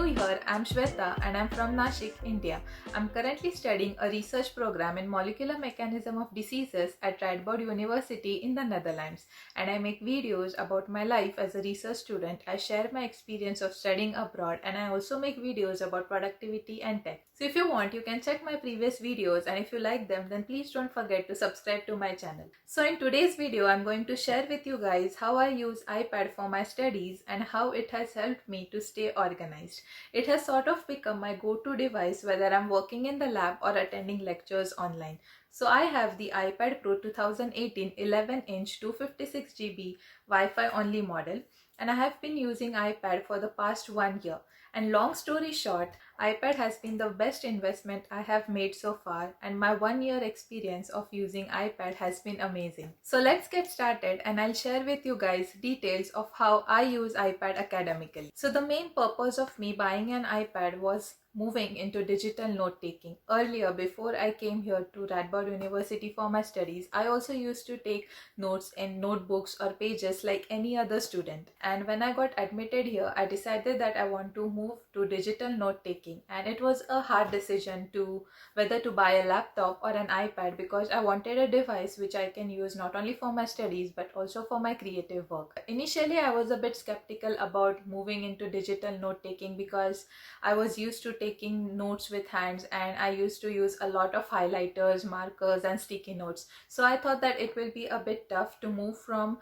new here, I'm Shweta and I'm from Nashik, India. I'm currently studying a research program in molecular mechanism of diseases at Radboud University in the Netherlands, and I make videos about my life as a research student. I share my experience of studying abroad, and I also make videos about productivity and tech. So if you want, you can check my previous videos, and if you like them, then please don't forget to subscribe to my channel. So in today's video, I'm going to share with you guys how I use iPad for my studies and how it has helped me to stay organized. It has sort of become my go-to device whether I'm working in the lab or attending lectures online. So I have the iPad Pro 2018 11-inch 256 GB Wi-Fi only model, and I have been using iPad for the past 1 year. And long story short, iPad has been the best investment I have made so far, and my 1 year experience of using iPad has been amazing. So let's get started, and I'll share with you guys details of how I use iPad academically. So the main purpose of me buying an iPad was moving into digital note-taking. Earlier, before I came here to Radboud University for my studies, I also used to take notes in notebooks or pages like any other student. And when I got admitted here, I decided that I want to move to digital note-taking. And it was a hard decision to whether to buy a laptop or an iPad, because I wanted a device which I can use not only for my studies but also for my creative work. Initially, I was a bit skeptical about moving into digital note-taking because I was used to taking notes with hands, and I used to use a lot of highlighters, markers and sticky notes. So I thought that it will be a bit tough to move from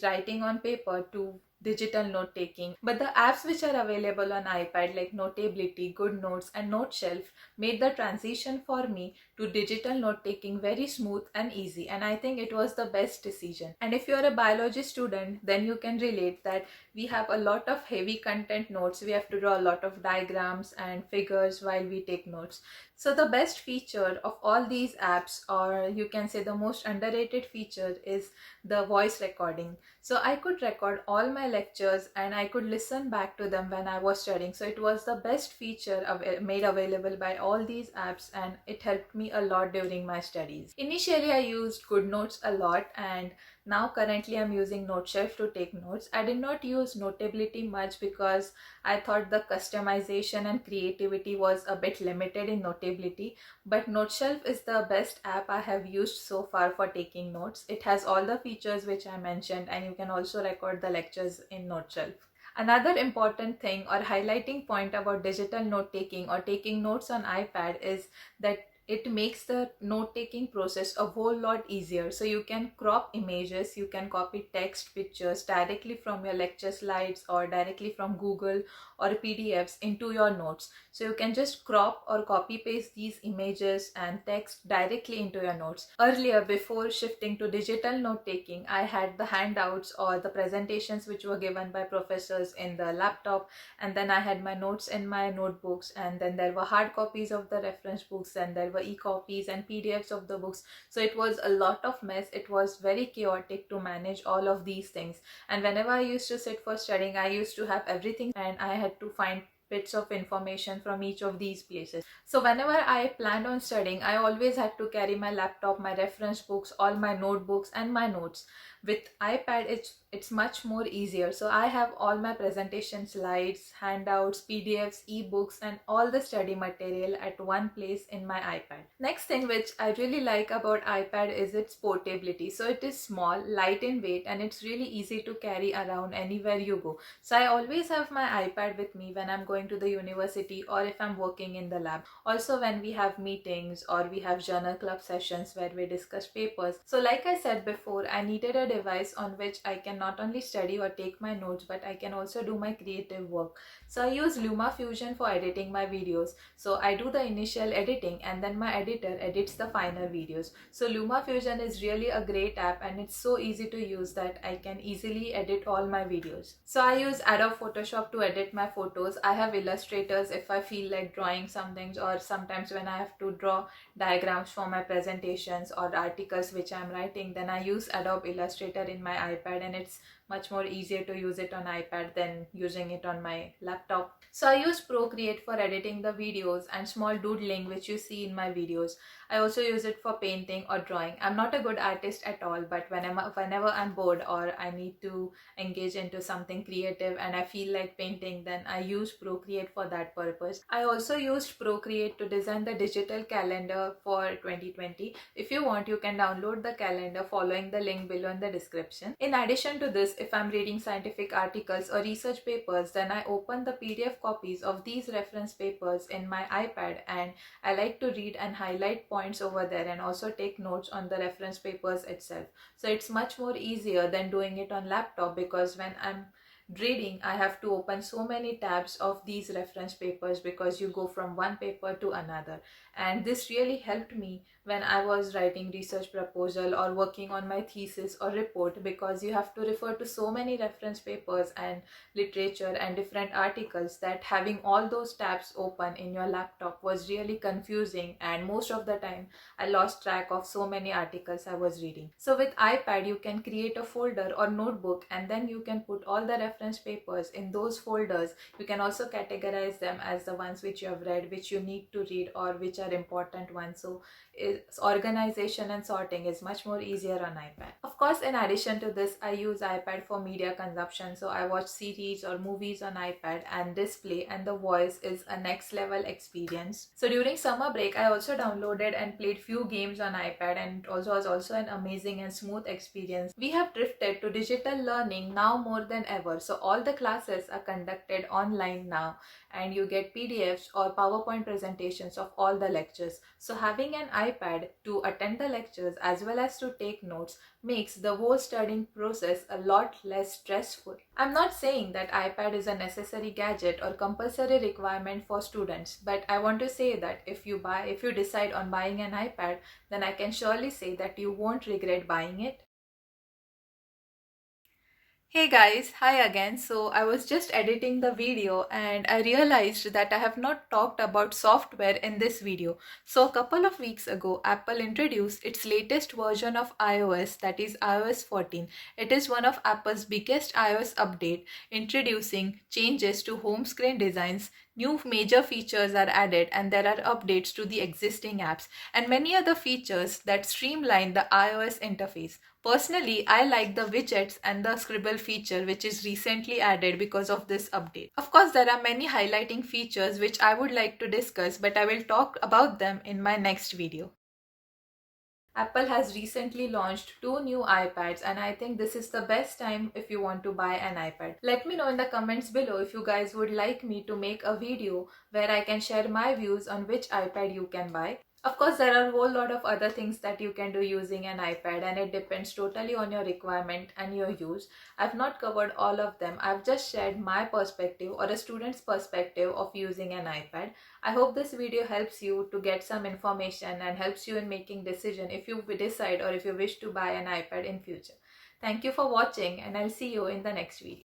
writing on paper to digital note taking. But the apps which are available on iPad like Notability, Good Notes and Note Shelf made the transition for me to digital note taking very smooth and easy, and I think it was the best decision. And if you're a biology student, then you can relate that we have a lot of heavy content notes. We have to draw a lot of diagrams and figures while we take notes. So the best feature of all these apps, or you can say the most underrated feature, is the voice recording. So I could record all my lectures and I could listen back to them when I was studying. So it was the best feature made available by all these apps, and it helped me a lot during my studies. Initially I used Good Notes a lot, and now currently I'm using Note Shelf to take notes. I did not use Notability much because I thought the customization and creativity was a bit limited in Notability, but Note Shelf is the best app I have used so far for taking notes. It has all the features which I mentioned, and you can also record the lectures in Note Shelf. Another important thing or highlighting point about digital note taking or taking notes on iPad is that it makes the note-taking process a whole lot easier. So you can crop images, you can copy text, pictures directly from your lecture slides or directly from Google or PDFs into your notes. So you can just crop or copy paste these images and text directly into your notes. Earlier, before shifting to digital note-taking, I had the handouts or the presentations which were given by professors in the laptop, and then I had my notes in my notebooks, and then there were hard copies of the reference books, and there were e-copies and PDFs of the books. So it was a lot of mess. It was very chaotic to manage all of these things, and whenever I used to sit for studying, I used to have everything and I had to find bits of information from each of these places. So whenever I planned on studying, I always had to carry my laptop, my reference books, all my notebooks and my notes. With iPad, it's much more easier. So I have all my presentation slides, handouts, PDFs, ebooks and all the study material at one place in my iPad. Next thing which I really like about iPad is its portability. So it is small, light in weight, and it's really easy to carry around anywhere you go. So I always have my iPad with me when I'm going to the university or if I'm working in the lab. Also when we have meetings or we have journal club sessions where we discuss papers. So like I said before, I needed a device on which I can not only study or take my notes, but I can also do my creative work. So I use LumaFusion for editing my videos. So I do the initial editing and then my editor edits the final videos. So LumaFusion is really a great app, and it's so easy to use that I can easily edit all my videos. So I use Adobe Photoshop to edit my photos. I have illustrators if I feel like drawing some things, or sometimes when I have to draw diagrams for my presentations or articles which I'm writing, then I use Adobe Illustrator in my iPad, and it's much more easier to use it on iPad than using it on my laptop. So I use Procreate for editing the videos and small doodling which you see in my videos. I also use it for painting or drawing. I'm not a good artist at all, but whenever I'm bored or I need to engage into something creative and I feel like painting, then I use Procreate for that purpose. I also used Procreate to design the digital calendar for 2020. If you want, you can download the calendar following the link below in the description. In addition to this, if I'm reading scientific articles or research papers, then I open the PDF copies of these reference papers in my iPad, and I like to read and highlight points over there and also take notes on the reference papers itself. So it's much more easier than doing it on laptop, because when I'm reading, I have to open so many tabs of these reference papers because you go from one paper to another. And this really helped me when I was writing research proposal or working on my thesis or report, because you have to refer to so many reference papers and literature and different articles that having all those tabs open in your laptop was really confusing, and most of the time I lost track of so many articles I was reading. So with iPad, you can create a folder or notebook, and then you can put all the reference papers in those folders. You can also categorize them as the ones which you have read, which you need to read, or which are important ones. So organization and sorting is much more easier on iPad. Of course, in addition to this, I use iPad for media consumption. So I watch series or movies on iPad, and display and the voice is a next level experience. So during summer break, I also downloaded and played few games on iPad, and it also was also an amazing and smooth experience. We have drifted to digital learning now more than ever. So all the classes are conducted online now, and you get PDFs or PowerPoint presentations of all the lectures. So having an iPad to attend the lectures as well as to take notes makes the whole studying process a lot less stressful. I'm not saying that iPad is a necessary gadget or compulsory requirement for students, but I want to say that if you decide on buying an iPad, then I can surely say that you won't regret buying it. Hey guys, hi again. So I was just editing the video and I realized that I have not talked about software in this video. So a couple of weeks ago, Apple introduced its latest version of iOS, that is iOS 14. It is one of Apple's biggest iOS update, introducing changes to home screen designs. New major features are added, and there are updates to the existing apps and many other features that streamline the iOS interface. Personally, I like the widgets and the scribble feature which is recently added because of this update. Of course, there are many highlighting features which I would like to discuss, but I will talk about them in my next video. Apple has recently launched two new iPads, and I think this is the best time if you want to buy an iPad. Let me know in the comments below if you guys would like me to make a video where I can share my views on which iPad you can buy. Of course, there are a whole lot of other things that you can do using an iPad, and it depends totally on your requirement and your use. I've not covered all of them. I've just shared my perspective or a student's perspective of using an iPad. I hope this video helps you to get some information and helps you in making decision if you decide or if you wish to buy an iPad in future. Thank you for watching, and I'll see you in the next video.